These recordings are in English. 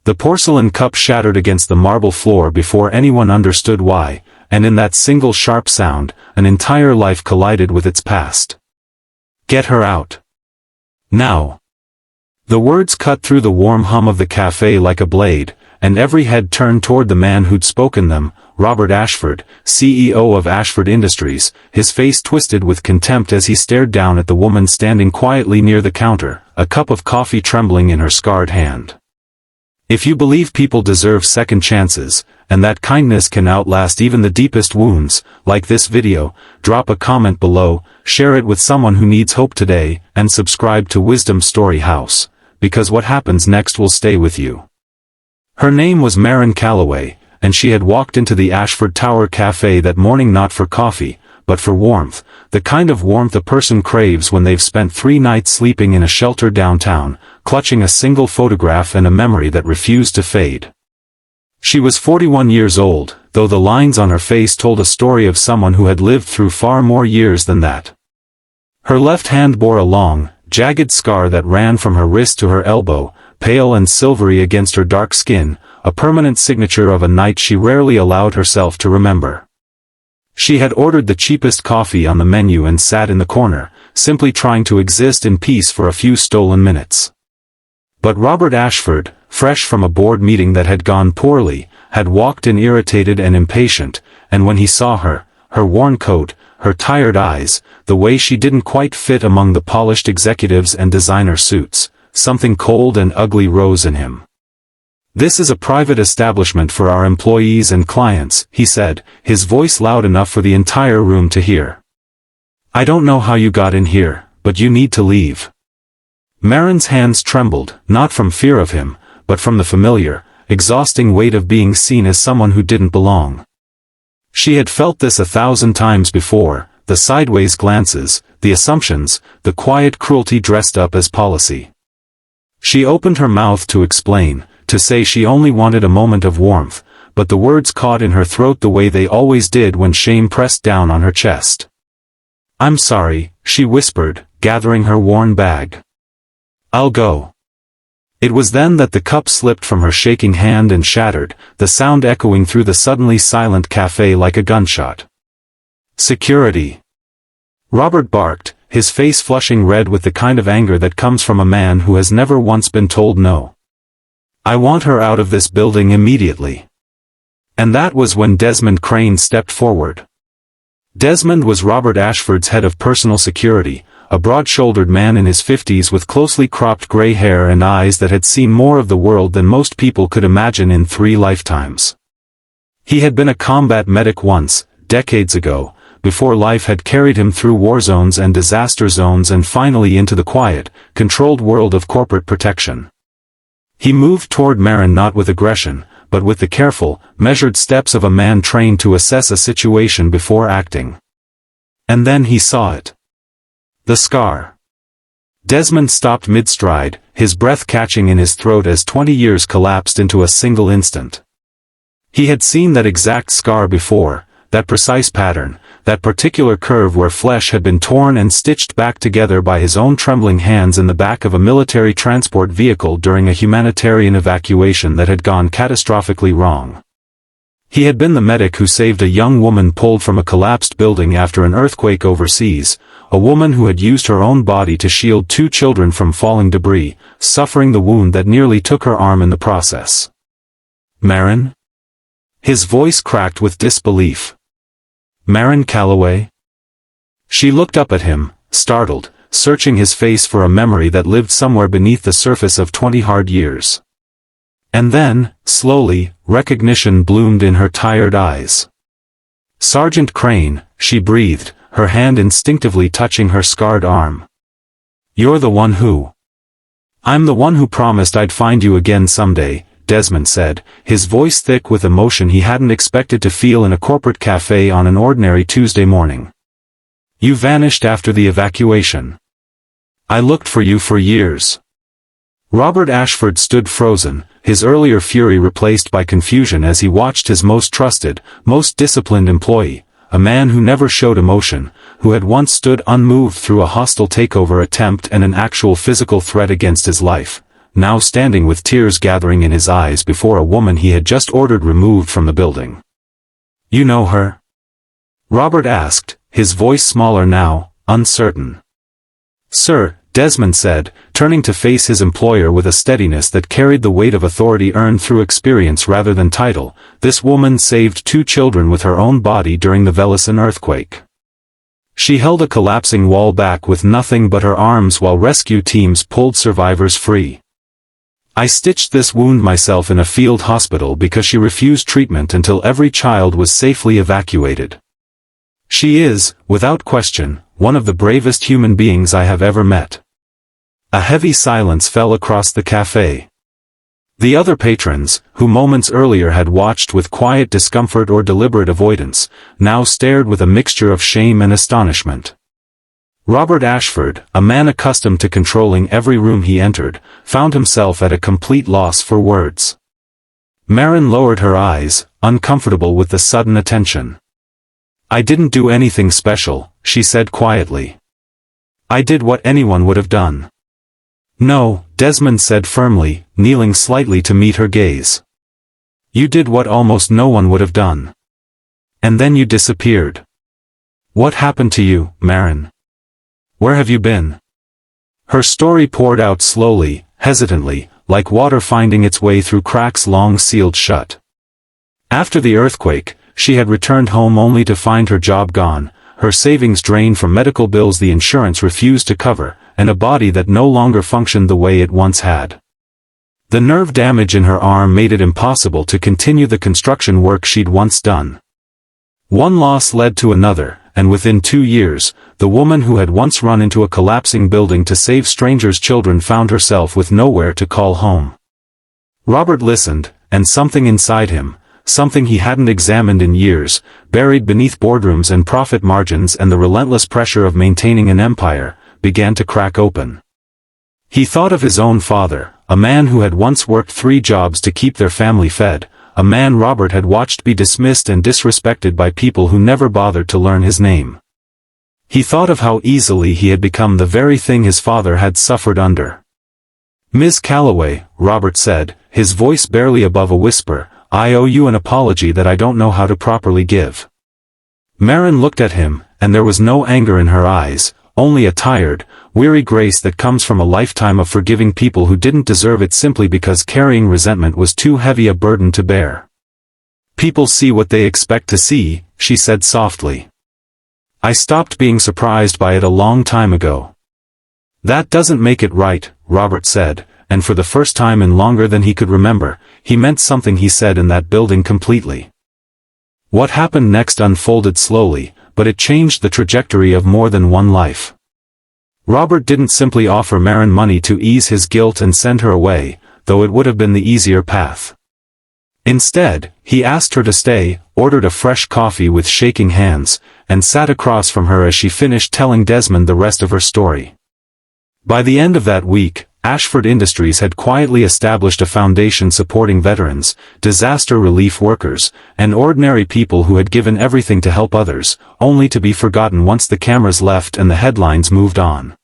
The porcelain cup shattered against the marble floor before anyone understood why, and in that single sharp sound, an entire life collided with its past. "Get her out. Now." The words cut through the warm hum of the cafe like a blade, and every head turned toward the man who'd spoken them, Robert Ashford, CEO of Ashford Industries, his face twisted with contempt as he stared down at the woman standing quietly near the counter, a cup of coffee trembling in her scarred hand. If you believe people deserve second chances, and that kindness can outlast even the deepest wounds, like this video, drop a comment below, share it with someone who needs hope today, and subscribe to Wisdom Story House, because what happens next will stay with you. Her name was Maren Calloway, and she had walked into the Ashford Tower Café that morning not for coffee, but for warmth, the kind of warmth a person craves when they've spent 3 nights sleeping in a shelter downtown, clutching a single photograph and a memory that refused to fade. She was 41 years old, though the lines on her face told a story of someone who had lived through far more years than that. Her left hand bore a long, jagged scar that ran from her wrist to her elbow, pale and silvery against her dark skin, a permanent signature of a night she rarely allowed herself to remember. She had ordered the cheapest coffee on the menu and sat in the corner, simply trying to exist in peace for a few stolen minutes. But Robert Ashford, fresh from a board meeting that had gone poorly, had walked in irritated and impatient, and when he saw her, her worn coat, her tired eyes, the way she didn't quite fit among the polished executives and designer suits, something cold and ugly rose in him. "This is a private establishment for our employees and clients," he said, his voice loud enough for the entire room to hear. "I don't know how you got in here, but you need to leave." Maren's hands trembled, not from fear of him, but from the familiar, exhausting weight of being seen as someone who didn't belong. She had felt this 1,000 times before, the sideways glances, the assumptions, the quiet cruelty dressed up as policy. She opened her mouth to explain, to say she only wanted a moment of warmth, but the words caught in her throat the way they always did when shame pressed down on her chest. "I'm sorry," she whispered, gathering her worn bag. "I'll go." It was then that the cup slipped from her shaking hand and shattered, the sound echoing through the suddenly silent cafe like a gunshot. "Security!" Robert barked, his face flushing red with the kind of anger that comes from a man who has never once been told no. "I want her out of this building immediately." And that was when Desmond Crane stepped forward. Desmond was Robert Ashford's head of personal security, a broad-shouldered man in his 50s with closely cropped gray hair and eyes that had seen more of the world than most people could imagine in 3 lifetimes. He had been a combat medic once, decades ago, before life had carried him through war zones and disaster zones and finally into the quiet, controlled world of corporate protection. He moved toward Maren not with aggression, but with the careful, measured steps of a man trained to assess a situation before acting. And then he saw it. The scar. Desmond stopped mid-stride, his breath catching in his throat as 20 years collapsed into a single instant. He had seen that exact scar before, that precise pattern, that particular curve where flesh had been torn and stitched back together by his own trembling hands in the back of a military transport vehicle during a humanitarian evacuation that had gone catastrophically wrong. He had been the medic who saved a young woman pulled from a collapsed building after an earthquake overseas, a woman who had used her own body to shield 2 children from falling debris, suffering the wound that nearly took her arm in the process. "Maren?" His voice cracked with disbelief. "Maren Calloway?" She looked up at him, startled, searching his face for a memory that lived somewhere beneath the surface of 20 hard years. And then, slowly, recognition bloomed in her tired eyes. "Sergeant Crane," she breathed, her hand instinctively touching her scarred arm. "You're the one who—" "I'm the one who promised I'd find you again someday," Desmond said, his voice thick with emotion he hadn't expected to feel in a corporate cafe on an ordinary Tuesday morning. "You vanished after the evacuation. I looked for you for years." Robert Ashford stood frozen, his earlier fury replaced by confusion as he watched his most trusted, most disciplined employee, a man who never showed emotion, who had once stood unmoved through a hostile takeover attempt and an actual physical threat against his life, now standing with tears gathering in his eyes before a woman he had just ordered removed from the building. "You know her?" Robert asked, his voice smaller now, uncertain. "Sir," Desmond said, turning to face his employer with a steadiness that carried the weight of authority earned through experience rather than title, "this woman saved 2 children with her own body during the Velesen earthquake. She held a collapsing wall back with nothing but her arms while rescue teams pulled survivors free. I stitched this wound myself in a field hospital because she refused treatment until every child was safely evacuated. She is, without question, one of the bravest human beings I have ever met." A heavy silence fell across the café. The other patrons, who moments earlier had watched with quiet discomfort or deliberate avoidance, now stared with a mixture of shame and astonishment. Robert Ashford, a man accustomed to controlling every room he entered, found himself at a complete loss for words. Maren lowered her eyes, uncomfortable with the sudden attention. "I didn't do anything special," she said quietly. "I did what anyone would have done." "No," Desmond said firmly, kneeling slightly to meet her gaze. "You did what almost no one would have done. And then you disappeared. What happened to you, Maren? Where have you been?" Her story poured out slowly, hesitantly, like water finding its way through cracks long sealed shut. After the earthquake, she had returned home only to find her job gone, her savings drained from medical bills the insurance refused to cover, and a body that no longer functioned the way it once had. The nerve damage in her arm made it impossible to continue the construction work she'd once done. One loss led to another, and within 2 years, the woman who had once run into a collapsing building to save strangers' children found herself with nowhere to call home. Robert listened, and something inside him, something he hadn't examined in years, buried beneath boardrooms and profit margins and the relentless pressure of maintaining an empire, began to crack open. He thought of his own father, a man who had once worked 3 jobs to keep their family fed, a man Robert had watched be dismissed and disrespected by people who never bothered to learn his name. He thought of how easily he had become the very thing his father had suffered under. "Ms. Calloway," Robert said, his voice barely above a whisper, "I owe you an apology that I don't know how to properly give." Maren looked at him, and there was no anger in her eyes, only a tired, weary grace that comes from a lifetime of forgiving people who didn't deserve it simply because carrying resentment was too heavy a burden to bear. "People see what they expect to see," she said softly. "I stopped being surprised by it a long time ago." "That doesn't make it right," Robert said, and for the first time in longer than he could remember, he meant something he said in that building completely. What happened next unfolded slowly, but it changed the trajectory of more than one life. Robert didn't simply offer Maren money to ease his guilt and send her away, though it would have been the easier path. Instead, he asked her to stay, ordered a fresh coffee with shaking hands, and sat across from her as she finished telling Desmond the rest of her story. By the end of that week, Ashford Industries had quietly established a foundation supporting veterans, disaster relief workers, and ordinary people who had given everything to help others, only to be forgotten once the cameras left and the headlines moved on.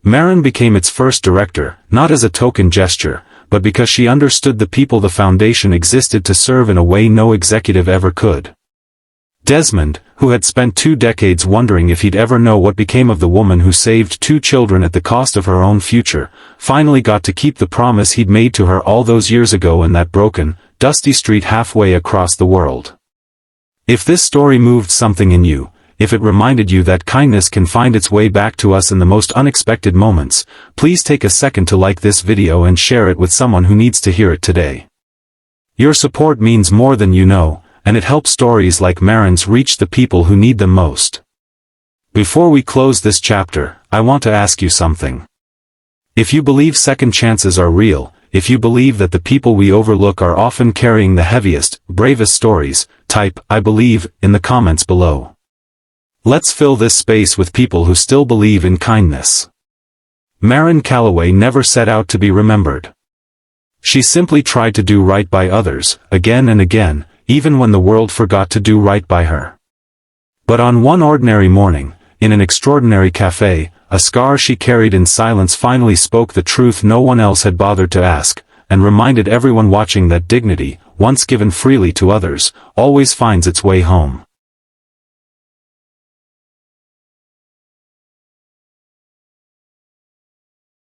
Maren became its first director, not as a token gesture, but because she understood the people the foundation existed to serve in a way no executive ever could. Desmond, who had spent 2 decades wondering if he'd ever know what became of the woman who saved 2 children at the cost of her own future, finally got to keep the promise he'd made to her all those years ago in that broken, dusty street halfway across the world. If this story moved something in you, if it reminded you that kindness can find its way back to us in the most unexpected moments, please take a second to like this video and share it with someone who needs to hear it today. Your support means more than you know, and it helps stories like Maren's reach the people who need them most. Before we close this chapter, I want to ask you something. If you believe second chances are real, if you believe that the people we overlook are often carrying the heaviest, bravest stories, type "I believe" in the comments below. Let's fill this space with people who still believe in kindness. Maren Calloway never set out to be remembered. She simply tried to do right by others, again and again, even when the world forgot to do right by her. But on one ordinary morning, in an extraordinary café, a scar she carried in silence finally spoke the truth no one else had bothered to ask, and reminded everyone watching that dignity, once given freely to others, always finds its way home.